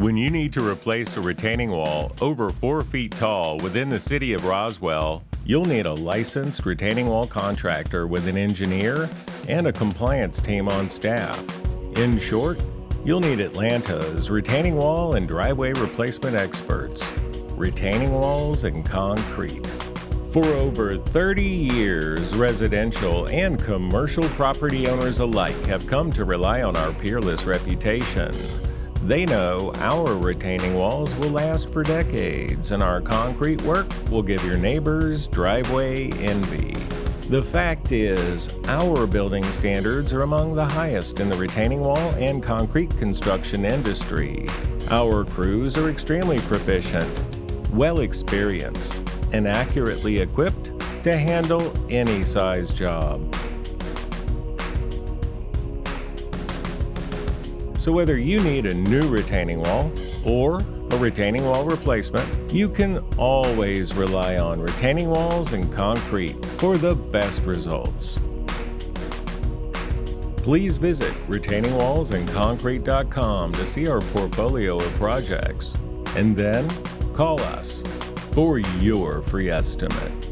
When you need to replace a retaining wall over 4 feet tall within the city of Roswell, you'll need a licensed retaining wall contractor with an engineer and a compliance team on staff. In short, you'll need Atlanta's retaining wall and driveway replacement experts, retaining walls and concrete. For over 30 years, residential and commercial property owners alike have come to rely on our peerless reputation. They know our retaining walls will last for decades, and our concrete work will give your neighbors driveway envy. The fact is, our building standards are among the highest in the retaining wall and concrete construction industry. Our crews are extremely proficient, well experienced, and accurately equipped to handle any size job. So whether you need a new retaining wall or a retaining wall replacement, you can always rely on retaining walls and concrete for the best results. Please visit retainingwallsandconcrete.com to see our portfolio of projects, and then call us for your free estimate.